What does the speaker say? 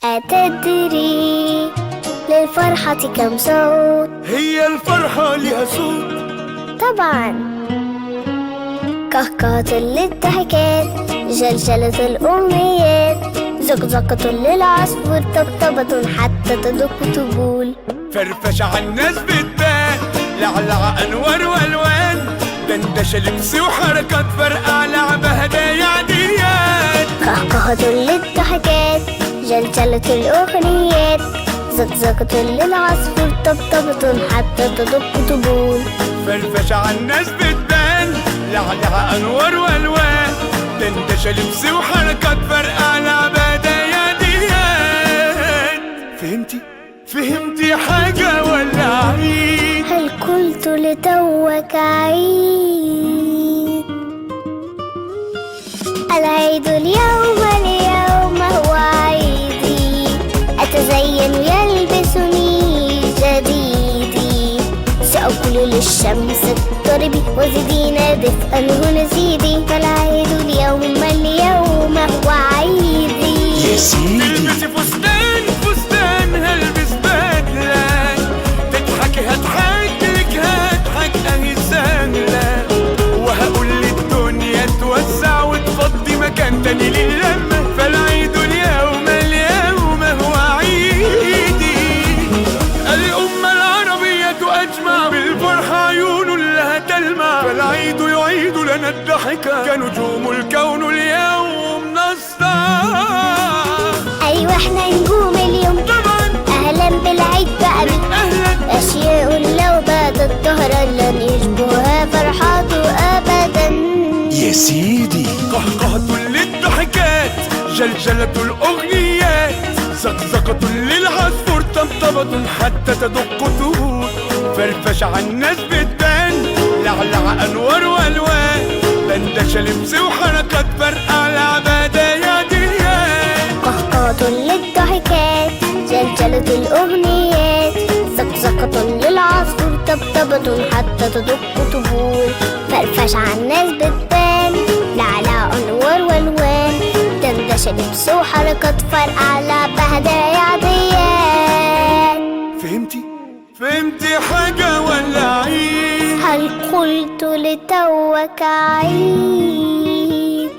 أتدري للفرحة كم صوت؟ هي الفرحة لها صوت طبعا، كهكهة للضحكات، جلجلة الأمنيات، زقزقة للعصفور، طبطبة حتى تدق طبول، فرفشة عالناس بتبان، لعلع أنوار وألوان، دندشة لبس وحركات، فرقع لعبة هدايا عاديات. كهكهة للضحكات، جلجلة الأغنيات، زقزقة للعصفور، طبطبة حتى تدق طبول، فرفشة عالناس بتبان، لعلع أنوار وألوان، دندشة لبس وحركات، فرقع لعبة هدايا عاديات. فهمتي حاجة ولا عيد؟ هل قلت لتوك عيد؟ العيد اليوم هو عيدي، أتزين يلبسني جديدي، سأقول للشمس اضطربي وزدينا دفئا هنا زيدي، فالعيد اليوم هو عيدي. يا سيدي البسي فستان هلبس بدلة، تضحكي هضحك لك هضحك اهي سهلة، وهقول للدنيا توسع وتفضي مكان تاني للمة، فالعيد اليوم هو عيدي. الأمة العربية أجمع بالفرحة عيون لها تلمع، فالعيد يعيد لنا الضحكة كنجوم الكون اليوم نسطع. أيوة احنا نجوم اليوم طبعا أهلا بالعيد بقى أهلا، أشياء لو باتت ظهرا لن يشبهها فرحاته أبدا. يا سيدي قهقهة للضحكات، جلجلة الأغنيات، زقزقة للعصفور، طبطبة حتى تدق طهور، فرفشة عالناس بتبان، لعلع أنوار وألوان، دندشة لبس وحركات، فرقع لعبة هدايا ديان. قهقهة للضحكات، جلجلة الأغنيات، زقزقة للعصفور، طبطبة حتى تدق طبول، فرفشة عالناس بتبان، لعلع أنوار وألوان، دندشة لبس وحركات، فرقع لعبة هدايا عاديات. فهمتي حاجة ولا عيد؟ هل قلت لتوك عيد؟